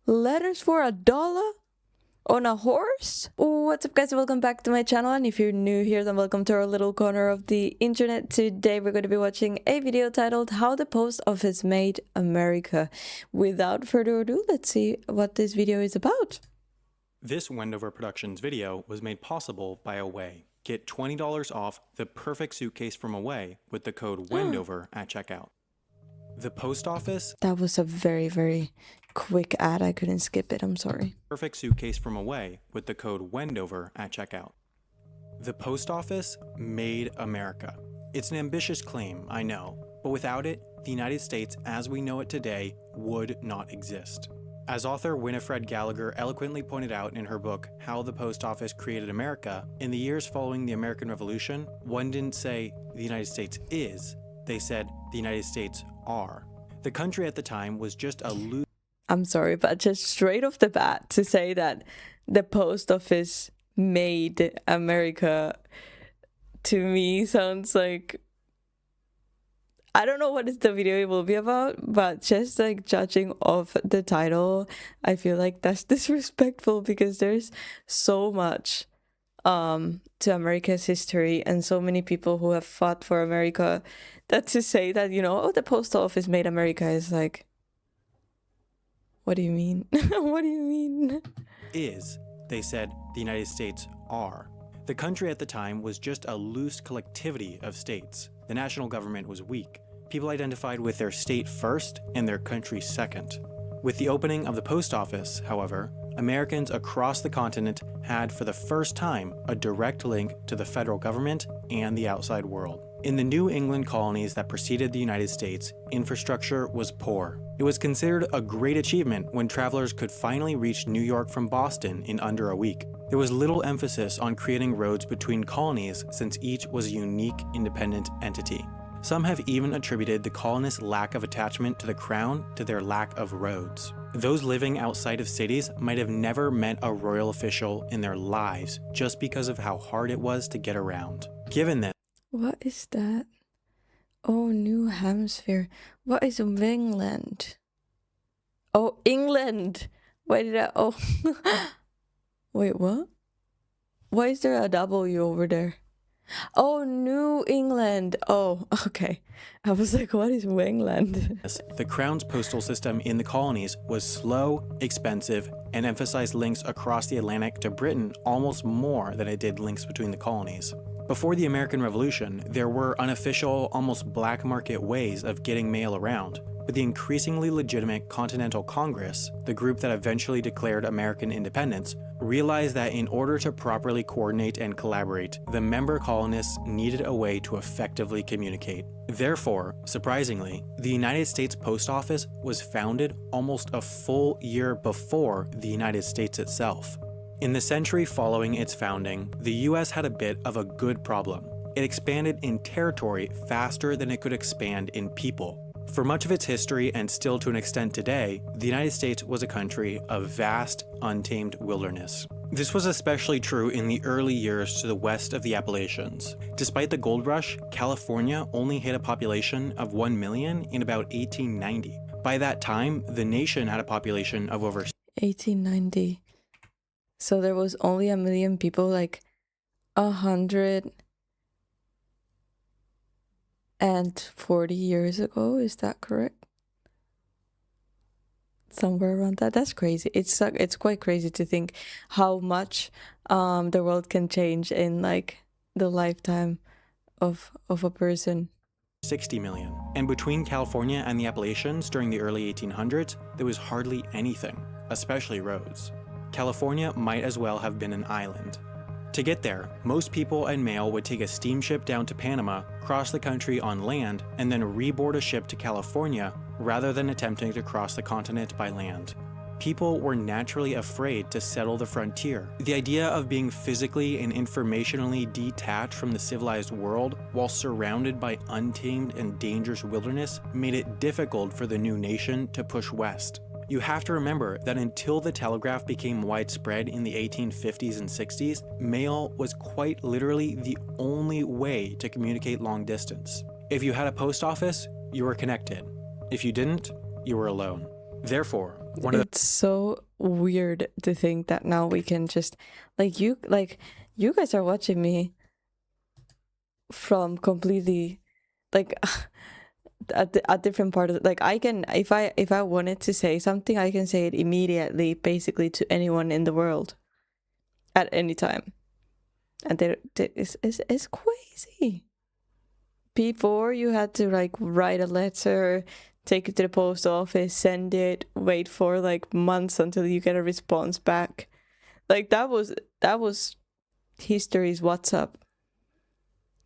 Letters for $1 on a horse? What's up, guys? Welcome back to my channel, and if you're new here, then welcome to our little corner of the internet. Today we're going to be watching a video titled How the Post Office Made America. Without further ado, let's see what this video is about. This Wendover Productions video was made possible by Away. Get $20 off the perfect suitcase from Away with the code Wendover at checkout. The post office. That was a very quick ad. I couldn't skip it. I'm sorry. Perfect suitcase from Away with the code Wendover at checkout. The post office made America. It's an ambitious claim, I know, but without it, the United States as we know it today would not exist. As author Winifred Gallagher eloquently pointed out in her book, How the Post Office Created America, in the years following the American Revolution, one didn't say the United States is, they said the United States are. The country at the time was just a loose... I'm sorry, but just straight off the bat to say that the post office made America, to me sounds like... I don't know what the video will be about, but just like judging off the title, I feel like that's disrespectful because there's so much to America's history and so many people who have fought for America, that to say that, you know, oh, the post office made America is like, what do you mean? What do you mean? Is, they said the United States are. The country at the time was just a loose collectivity of states. The national government was weak. People identified with their state first and their country second. With the opening of the post office, however, Americans across the continent had for the first time a direct link to the federal government and the outside world. In the New England colonies that preceded the United States, infrastructure was poor. It was considered a great achievement when travelers could finally reach New York from Boston in under a week. There was little emphasis on creating roads between colonies since each was a unique, independent entity. Some have even attributed the colonists' lack of attachment to the crown to their lack of roads. Those living outside of cities might have never met a royal official in their lives just because of how hard it was to get around. Given this, What is that? Oh, New Hampshire. What is England? Oh, England. Why did I... Oh. Wait, what? Why is there a W over there? Oh, New England. Oh, okay. I was like, what is England? the crown's postal system in the colonies was slow, expensive, and emphasized links across the Atlantic to Britain almost more than it did links between the colonies. Before the American Revolution, there were unofficial, almost black market ways of getting mail around. With the increasingly legitimate Continental Congress, the group that eventually declared American independence, realized that in order to properly coordinate and collaborate, the member colonists needed a way to effectively communicate. Therefore, surprisingly, the United States Post Office was founded almost a full year before the United States itself. In the century following its founding, the US had a bit of a good problem. It expanded in territory faster than it could expand in people. For much of its history, and still to an extent today, the United States was a country of vast, untamed wilderness. This was especially true in the early years to the west of the Appalachians. Despite the gold rush, California only hit a population of 1 million in about 1890. By that time, the nation had a population of over 1890. So there was only 1 million people, like 140 years ago. Is that correct? Somewhere around that. That's crazy. It's quite crazy to think how much the world can change in like the lifetime of a person. 60 million. And between California and the Appalachians during the early 1800s, there was hardly anything, especially roads. California might as well have been an island. To get there, most people and mail would take a steamship down to Panama, cross the country on land, and then reboard a ship to California rather than attempting to cross the continent by land. People were naturally afraid to settle the frontier. The idea of being physically and informationally detached from the civilized world while surrounded by untamed and dangerous wilderness made it difficult for the new nation to push west. You have to remember that until the telegraph became widespread in the 1850s and 60s, mail was quite literally the only way to communicate long distance. If you had a post office, you were connected. If you didn't, you were alone. Therefore, one of the It's so weird to think that now we can just you guys are watching me from completely like a different part of I can if I wanted to say something, I can say it immediately basically to anyone in the world at any time, and it's crazy. Before you had to write a letter, take it to the post office, send it, wait for months until you get a response back. That was history's WhatsApp.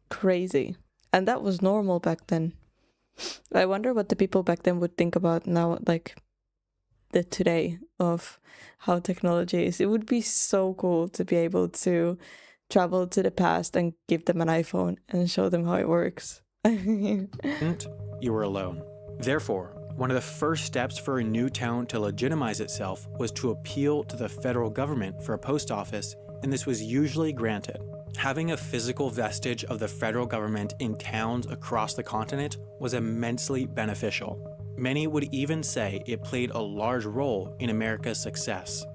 Crazy. And that was normal back then. I wonder what the people back then would think about now, the today of how technology is. It would be so cool to be able to travel to the past and give them an iPhone and show them how it works. you were alone. Therefore, one of the first steps for a new town to legitimize itself was to appeal to the federal government for a post office, and this was usually granted. Having a physical vestige of the federal government in towns across the continent was immensely beneficial. Many would even say it played a large role in America's success.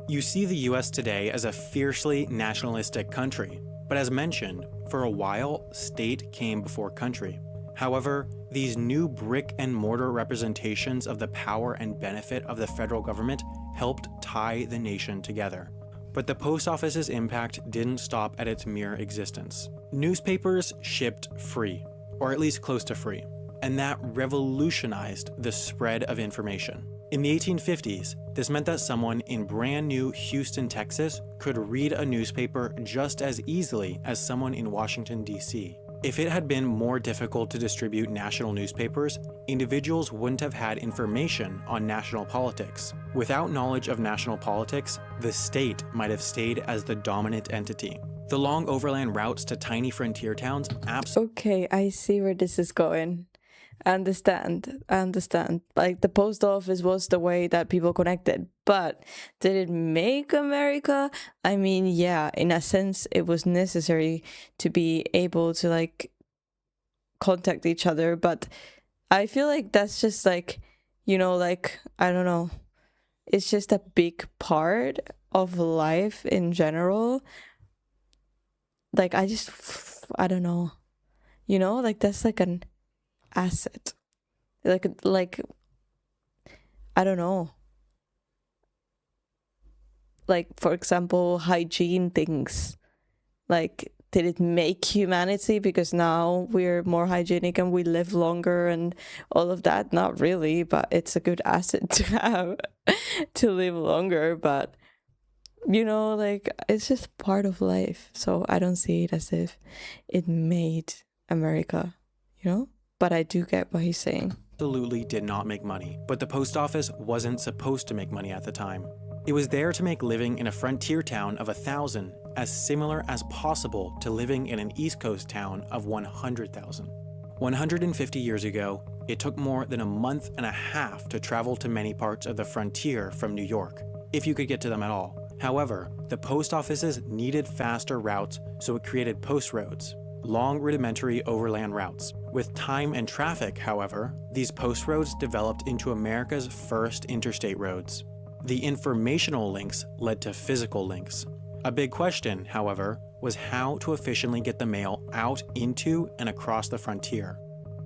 You see the US today as a fiercely nationalistic country, but as mentioned, for a while, state came before country. However, these new brick and mortar representations of the power and benefit of the federal government helped tie the nation together. But the post office's impact didn't stop at its mere existence. Newspapers shipped free, or at least close to free, and that revolutionized the spread of information. In the 1850s, this meant that someone in brand new Houston, Texas could read a newspaper just as easily as someone in Washington, D.C. If it had been more difficult to distribute national newspapers, individuals wouldn't have had information on national politics. Without knowledge of national politics, the state might have stayed as the dominant entity. The long overland routes to tiny frontier towns Okay, I see where this is going. I understand. The post office was the way that people connected, but did it make America? I mean, yeah, in a sense, it was necessary to be able to contact each other, but I feel like that's just I don't know. It's just a big part of life in general. I don't know. That's an asset. I don't know. For example, hygiene things. Did it make humanity because now we're more hygienic and we live longer and all of that? Not really, but it's a good asset to have to live longer. But it's just part of life. So I don't see it as if it made America, But I do get what he's saying. Absolutely did not make money, but the post office wasn't supposed to make money at the time. It was there to make living in a frontier town of 1,000 as similar as possible to living in an East Coast town of 100,000. 150 years ago, it took more than a month and a half to travel to many parts of the frontier from New York, if you could get to them at all. However, the post offices needed faster routes, so it created post roads, long rudimentary overland routes. With time and traffic, however, these post roads developed into America's first interstate roads. The informational links led to physical links. A big question, however, was how to efficiently get the mail out into and across the frontier.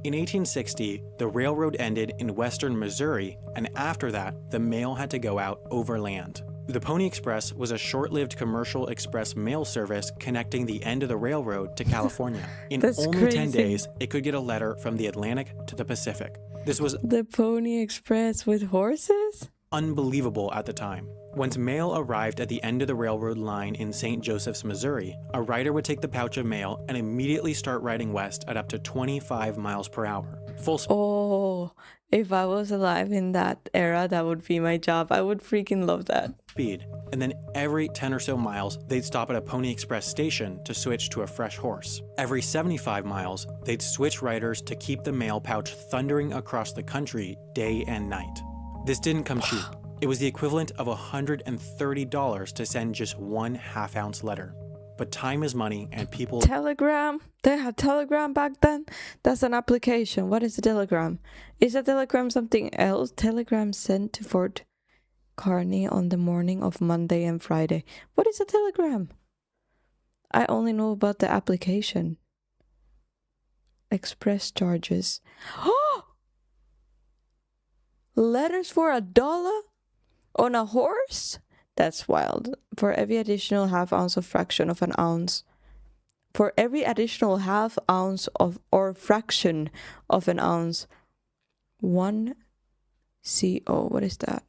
In 1860, the railroad ended in western Missouri, and after that, the mail had to go out overland. The Pony Express was a short-lived commercial express mail service connecting the end of the railroad to California. In only crazy. 10 days, it could get a letter from the Atlantic to the Pacific. This was the Pony Express with horses? Unbelievable at the time. Once mail arrived at the end of the railroad line in St. Joseph's, Missouri, a rider would take the pouch of mail and immediately start riding west at up to 25 miles per hour. Full speed. Oh, if I was alive in that era, that would be my job. I would freaking love that. And then every 10 or so miles, they'd stop at a Pony Express station to switch to a fresh horse. Every 75 miles, they'd switch riders to keep the mail pouch thundering across the country day and night. This didn't come cheap. It was the equivalent of $130 to send just one half-ounce letter. but time is money and people... Telegram? They had Telegram back then? That's an application. What is a Telegram? Is a Telegram something else? Telegram sent to Fort Kearny on the morning of Monday and Friday. What is a Telegram? I only know about the application. Express charges. Oh! Letters for $1 on a horse? That's wild. For every additional half ounce or fraction of an ounce. For every additional half ounce of or fraction of an ounce. 1 CO. What is that?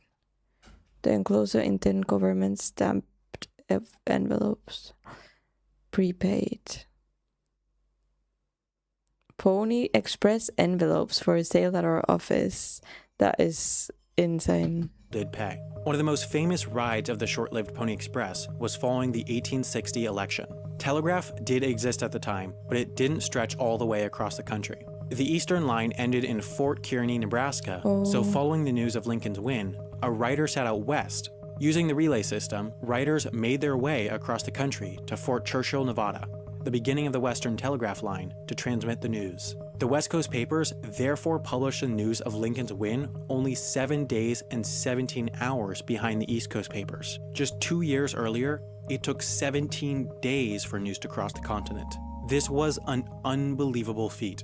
The enclosure intend government stamped envelopes. Prepaid. Pony Express envelopes for sale at our office. That is insane. Did pay. One of the most famous rides of the short-lived Pony Express was following the 1860 election. Telegraph did exist at the time, but it didn't stretch all the way across the country. The Eastern line ended in Fort Kearny, Nebraska, so following the news of Lincoln's win, a rider set out west. Using the relay system, riders made their way across the country to Fort Churchill, Nevada, the beginning of the Western Telegraph line, to transmit the news. The West Coast papers therefore published the news of Lincoln's win only 7 days and 17 hours behind the East Coast papers. Just 2 years earlier, it took 17 days for news to cross the continent. This was an unbelievable feat.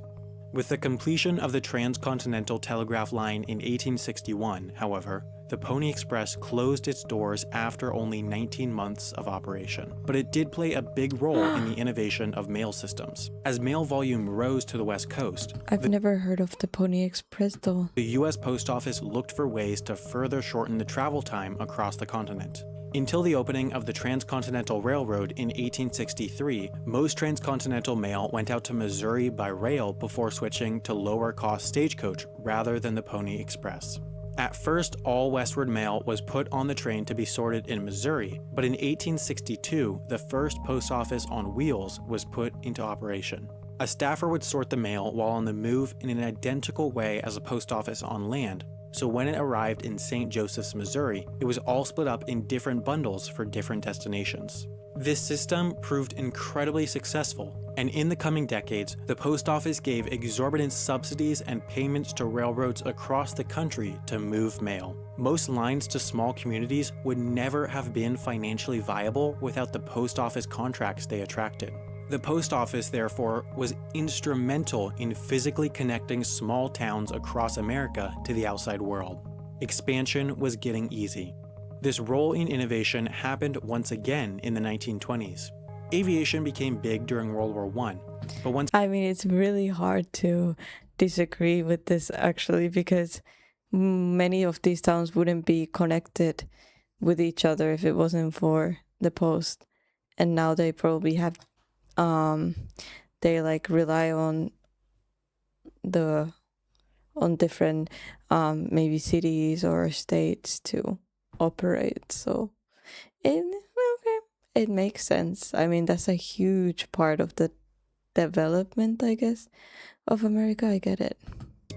With the completion of the transcontinental telegraph line in 1861, however, the Pony Express closed its doors after only 19 months of operation. But it did play a big role in the innovation of mail systems. As mail volume rose to the West Coast, I've never heard of the Pony Express though. The US Post Office looked for ways to further shorten the travel time across the continent. Until the opening of the Transcontinental Railroad in 1863, most transcontinental mail went out to Missouri by rail before switching to lower-cost stagecoach rather than the Pony Express. At first, all westward mail was put on the train to be sorted in Missouri, but in 1862, the first post office on wheels was put into operation. A staffer would sort the mail while on the move in an identical way as a post office on land, so when it arrived in St. Joseph's, Missouri, it was all split up in different bundles for different destinations. This system proved incredibly successful, and in the coming decades, the post office gave exorbitant subsidies and payments to railroads across the country to move mail. Most lines to small communities would never have been financially viable without the post office contracts they attracted. The post office, therefore, was instrumental in physically connecting small towns across America to the outside world. Expansion was getting easy. This role in innovation happened once again in the 1920s. Aviation became big during World War I, but once... I mean, it's really hard to disagree with this actually, because many of these towns wouldn't be connected with each other if it wasn't for the post. And now they probably have, they like rely on different maybe cities or states to operate. So it makes sense. I mean, that's a huge part of the development, I guess, of America. I get it.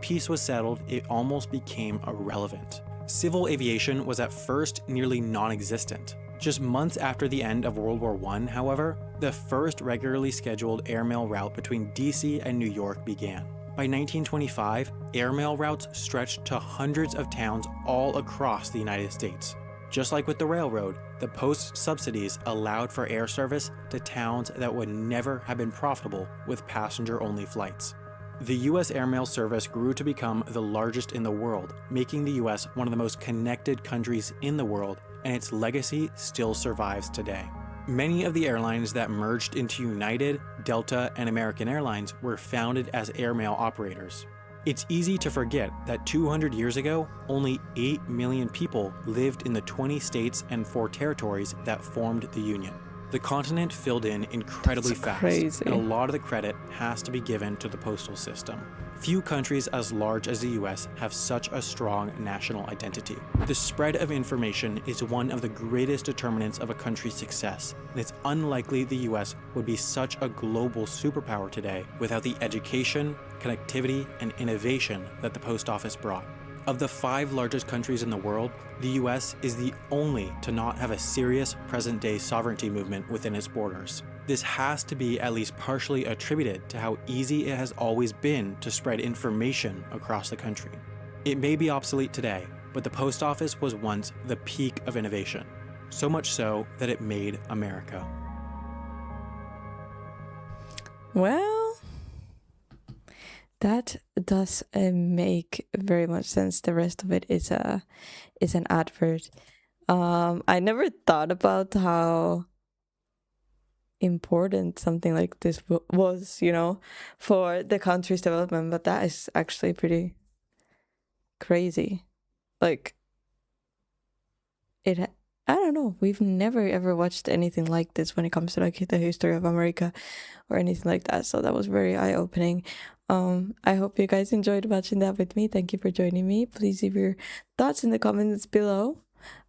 Peace was settled, it almost became irrelevant. Civil aviation was at first nearly non-existent. Just months after the end of World War I, however, the first regularly scheduled airmail route between DC and New York began. By 1925, airmail routes stretched to hundreds of towns all across the United States. Just like with the railroad, the post's subsidies allowed for air service to towns that would never have been profitable with passenger-only flights. The U.S. airmail service grew to become the largest in the world, making the U.S. one of the most connected countries in the world, and its legacy still survives today. Many of the airlines that merged into United, Delta, and American Airlines were founded as airmail operators. It's easy to forget that 200 years ago, only 8 million people lived in the 20 states and 4 territories that formed the Union. The continent filled in incredibly fast, crazy. and a lot of the credit has to be given to the postal system. Few countries as large as the US have such a strong national identity. The spread of information is one of the greatest determinants of a country's success, and it's unlikely the US would be such a global superpower today without the education, connectivity, and innovation that the post office brought. Of the 5 largest countries in the world, the US is the only to not have a serious present-day sovereignty movement within its borders. This has to be at least partially attributed to how easy it has always been to spread information across the country. It may be obsolete today, but the post office was once the peak of innovation, so much so that it made America. Well, that does make very much sense. The rest of it is an advert. I never thought about how important something like this was, you know, for the country's development, but that is actually pretty crazy. Like, I don't know, we've never ever watched anything like this when it comes to like the history of America or anything like that, so that was very eye-opening. I hope you guys enjoyed watching that with me. Thank you for joining me. Please leave your thoughts in the comments below.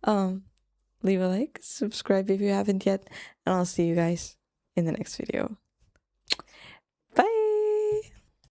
Leave a like, subscribe if you haven't yet, and I'll see you guys in the next video.